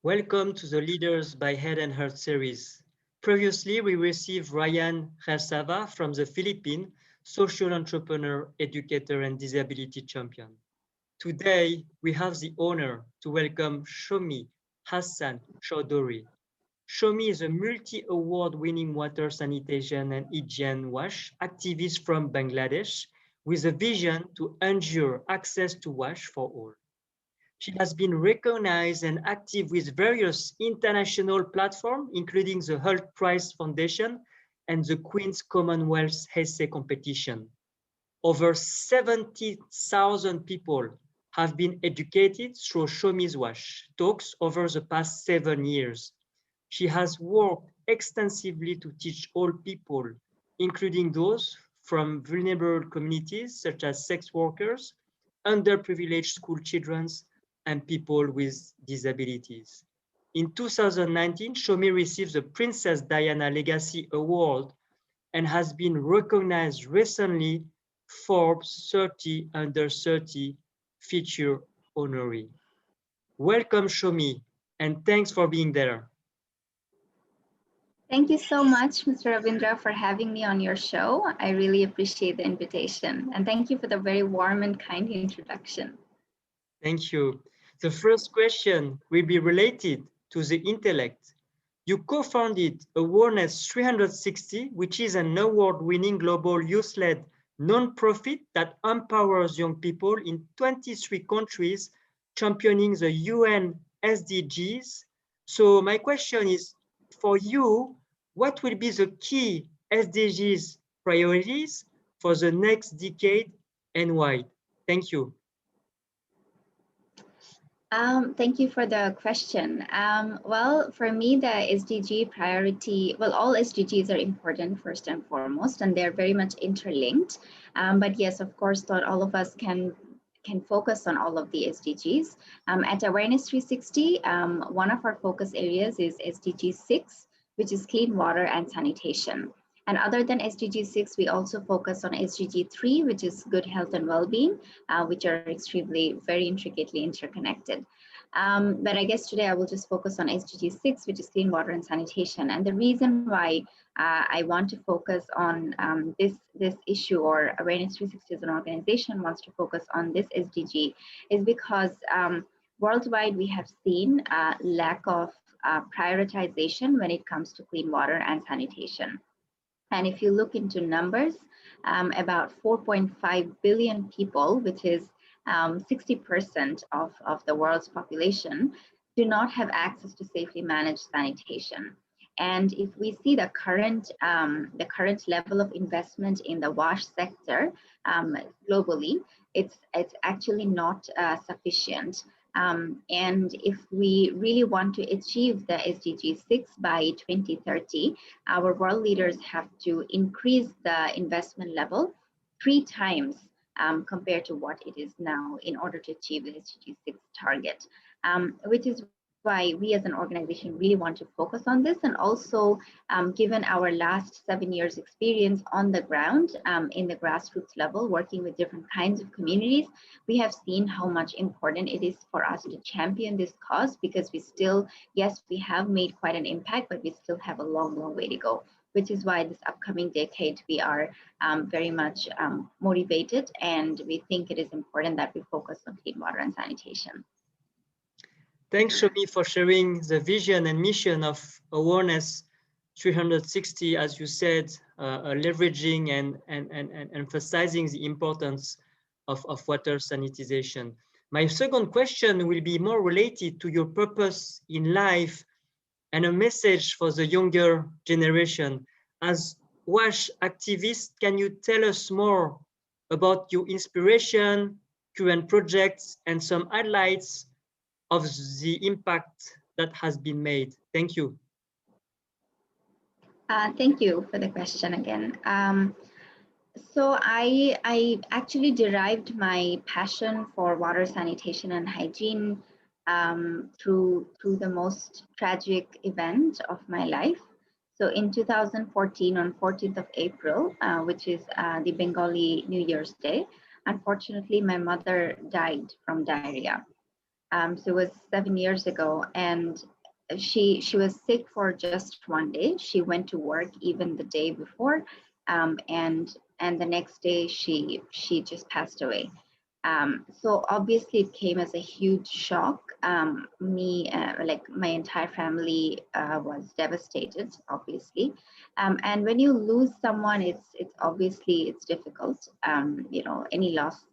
Welcome to the Leaders by Head and Heart series. Previously, we received Ryan Resava from the Philippines, social entrepreneur, educator, and disability champion. Today, we have the honor to welcome Shomy Hasan Chowdhury. Shomy is a multi-award winning water sanitation and hygiene wash activist from Bangladesh with a vision to ensure access to wash for all. She has been recognized and active with various international platforms, including the Hult Prize Foundation and the Queen's Commonwealth Essay Competition. Over 70,000 people have been educated through Shomy's Wash talks over the past 7 years. She has worked extensively to teach all people, including those from vulnerable communities such as sex workers, underprivileged school children, and people with disabilities. In 2019, Shomy received the Princess Diana Legacy Award and has been recognized recently Forbes 30 Under 30 feature honoree. Welcome, Shomy, and thanks for being there. Thank you so much, Mr. Ravindra, for having me on your show. I really appreciate the invitation, and thank you for the very warm and kind introduction. Thank you. The first question will be related to the intellect. You co-founded Awareness 360, which is an award-winning global youth-led non-profit that empowers young people in 23 countries, championing the UN SDGs. So my question is, for you, what will be the key SDGs priorities for the next decade and why? Thank you. Thank you for the question. Well, for me, the SDG priority, well, all SDGs are important first and foremost, and they're very much interlinked. But yes, of course, not all of us can focus on all of the SDGs. At Awareness 360, one of our focus areas is SDG 6, which is clean water and sanitation. And other than SDG 6, we also focus on SDG 3, which is good health and well-being, which are extremely, very intricately interconnected. But I guess today I will just focus on SDG 6, which is clean water and sanitation. And the reason why I want to focus on this issue, or Awareness 360 as an organization wants to focus on this SDG, is because worldwide we have seen a lack of prioritization when it comes to clean water and sanitation. And if you look into numbers, about 4.5 billion people, which is 60% of the world's population, do not have access to safely managed sanitation. And if we see the current level of investment in the wash sector globally, it's actually not sufficient. And if we really want to achieve the SDG 6 by 2030, our world leaders have to increase the investment level 3 times compared to what it is now in order to achieve the SDG 6 target, which is why we as an organization really want to focus on this. And also, given our last 7 years experience on the ground in the grassroots level, working with different kinds of communities, we have seen how much important it is for us to champion this cause, because we still, yes, we have made quite an impact, but we still have a long, long way to go, which is why this upcoming decade, we are very much motivated, and we think it is important that we focus on clean water and sanitation. Thanks, Shomy, for sharing the vision and mission of Awareness 360, as you said, leveraging and emphasizing the importance of water sanitization. My second question will be more related to your purpose in life and a message for the younger generation. As WASH activist, can you tell us more about your inspiration, current projects, and some highlights of the impact that has been made? Thank you. Thank you for the question again. So I actually derived my passion for water sanitation and hygiene through the most tragic event of my life. So in 2014, on 14th of April, which is the Bengali New Year's Day, unfortunately, my mother died from diarrhea. So it was 7 years ago, and she was sick for just one day. She went to work even the day before, and the next day she just passed away. So obviously it came as a huge shock. Like my entire family was devastated, obviously. And when you lose someone, it's obviously it's difficult. You know, any loss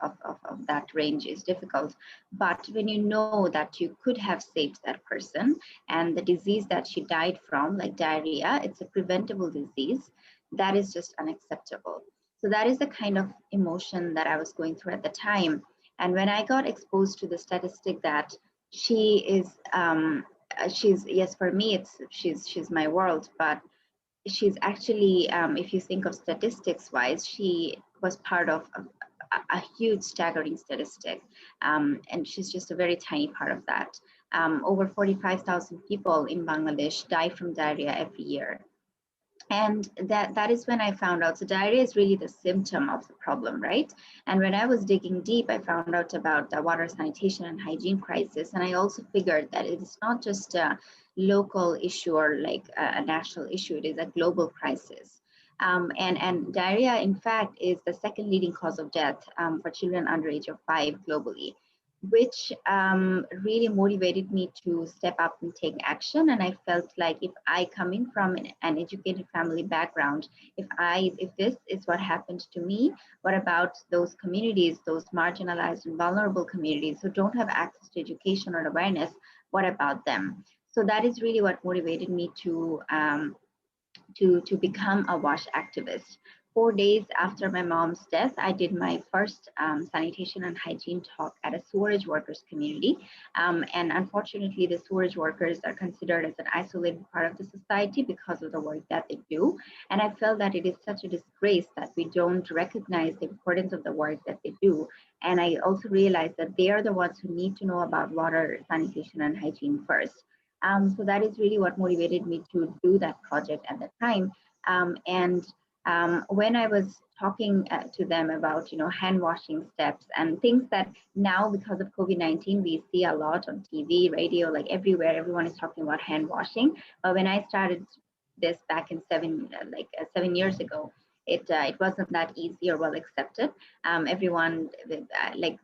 of that range is difficult. But when you know that you could have saved that person, and the disease that she died from, like diarrhea, it's a preventable disease, that is just unacceptable. So that is the kind of emotion that I was going through at the time. And when I got exposed to the statistic that she is, she's, yes, for me, she's my world, but she's actually, if you think of statistics wise, she was part of a huge staggering statistic. And she's just a very tiny part of that. Over 45,000 people in Bangladesh die from diarrhea every year. And that is when I found out. So diarrhea is really the symptom of the problem, right? And when I was digging deep, I found out about the water sanitation and hygiene crisis. And I also figured that it is not just a local issue or like a national issue, it is a global crisis. And diarrhea, in fact, is the second leading cause of death for children under age of 5 globally, which really motivated me to step up and take action. And I felt like if I, coming from an educated family background, if this is what happened to me, what about those communities, those marginalized and vulnerable communities who don't have access to education or awareness? What about them? So that is really what motivated me to become a WASH activist. 4 days after my mom's death, I did my first sanitation and hygiene talk at a sewerage workers community. And unfortunately, the sewerage workers are considered as an isolated part of the society because of the work that they do. And I felt that it is such a disgrace that we don't recognize the importance of the work that they do. And I also realized that they are the ones who need to know about water, sanitation, and hygiene first. So that is really what motivated me to do that project at the time. When I was talking to them about, hand washing steps and things that now, because of COVID-19, we see a lot on TV, radio, like everywhere, everyone is talking about hand washing. But when I started this back in 7 years ago, it wasn't that easy or well accepted. Everyone,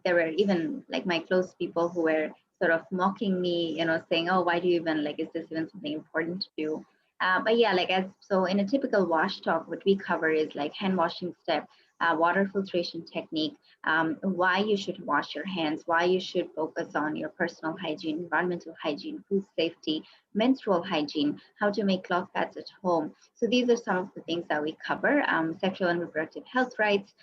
there were even like my close people who were sort of mocking me, saying, oh, why do you even, is this even something important to do? But yeah, so in a typical WASH talk, what we cover is like hand washing step, water filtration technique, why you should wash your hands, why you should focus on your personal hygiene, environmental hygiene, food safety, menstrual hygiene, how to make cloth pads at home. So these are some of the things that we cover, sexual and reproductive health rights,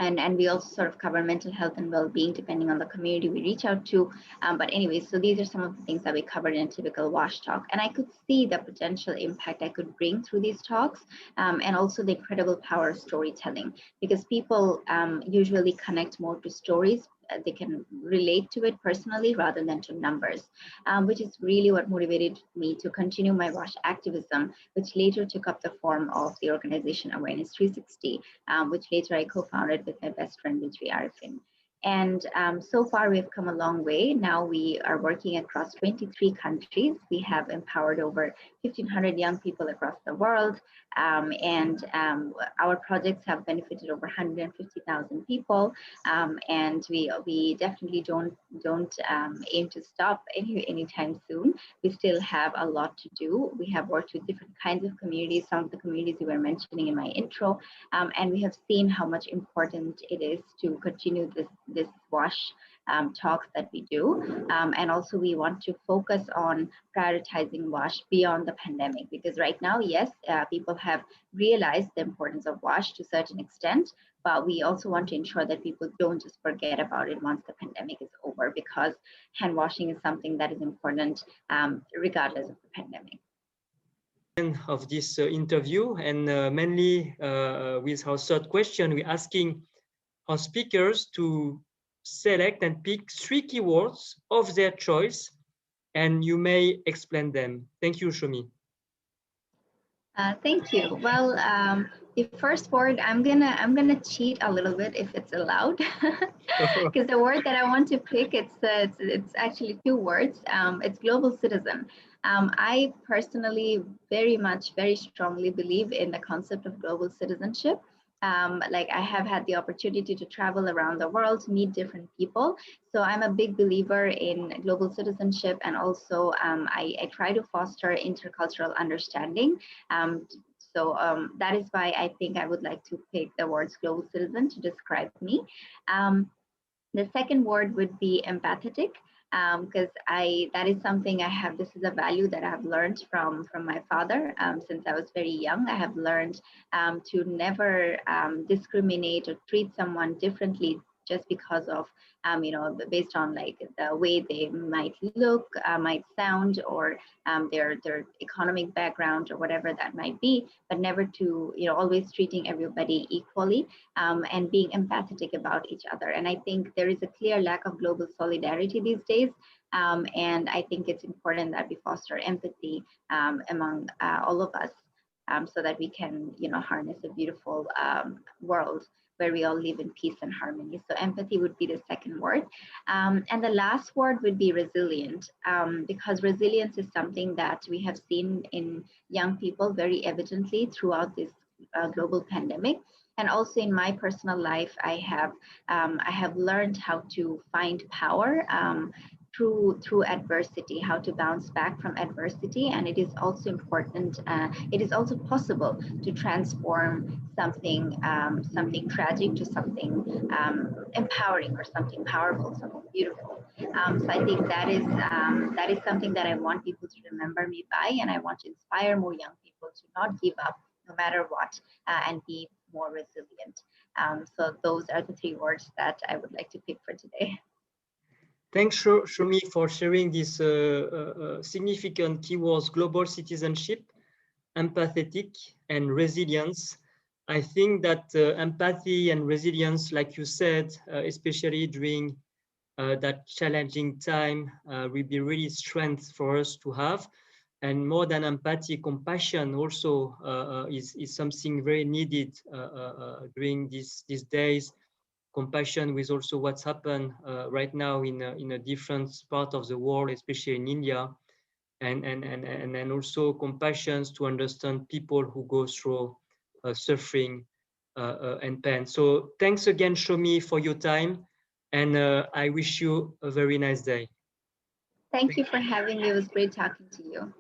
and we also sort of cover mental health and well-being depending on the community we reach out to. But anyways, so these are some of the things that we covered in a typical WASH talk. And I could see the potential impact I could bring through these talks, and also the incredible power of storytelling, because people usually connect more to stories. They can relate to it personally rather than to numbers, which is really what motivated me to continue my WASH activism, which later took up the form of the organization Awareness 360, which later I co-founded with my best friend, Rijri Arifin. And so far, we've come a long way. Now we are working across 23 countries. We have empowered over 1,500 young people across the world. And our projects have benefited over 150,000 people. And we definitely don't aim to stop anytime soon. We still have a lot to do. We have worked with different kinds of communities, some of the communities you were mentioning in my intro, and we have seen how much important it is to continue this WASH talks that we do. And also we want to focus on prioritizing WASH beyond the pandemic, because right now, yes, people have realized the importance of WASH to a certain extent, but we also want to ensure that people don't just forget about it once the pandemic is over, because hand washing is something that is important regardless of the pandemic. Of this interview, and mainly with our third question, we're asking our speakers to select and pick 3 keywords of their choice, and you may explain them. Thank you, Shomy. Thank you. Well, the first word, I'm gonna cheat a little bit if it's allowed, because the word that I want to pick, it's actually two words. It's global citizen. I personally very strongly believe in the concept of global citizenship. Like I have had the opportunity to travel around the world, meet different people. So I'm a big believer in global citizenship, and also I try to foster intercultural understanding. That is why I think I would like to pick the words global citizen to describe me. The second word would be empathetic, because that is something I have. This is a value that I have learned from my father since I was very young. I have learned to never discriminate or treat someone differently just because of based on like the way they might look, might sound, or their economic background or whatever that might be, but never to always treating everybody equally, and being empathetic about each other. And I think there is a clear lack of global solidarity these days. And I think it's important that we foster empathy among all of us, so that we can, harness a beautiful world where we all live in peace and harmony. So empathy would be the second word. And the last word would be resilient, because resilience is something that we have seen in young people very evidently throughout this global pandemic. And also in my personal life, I have learned how to find power through adversity, how to bounce back from adversity. And it is also important, it is also possible to transform something tragic to something empowering, or something powerful, something beautiful. So I think that is something that I want people to remember me by, and I want to inspire more young people to not give up no matter what, and be more resilient. So those are the three words that I would like to pick for today. Thanks, Shomy, for sharing these significant keywords: global citizenship, empathetic, and resilience. I think that empathy and resilience, like you said, especially during that challenging time, will be really strength for us to have. And more than empathy, compassion also is something very needed during these days. Compassion with also what's happened right now in a different part of the world, especially in India, and also compassion to understand people who go through suffering and pain. So thanks again, Shomy, for your time, and I wish you a very nice day. Thank you for having me. It was great talking to you.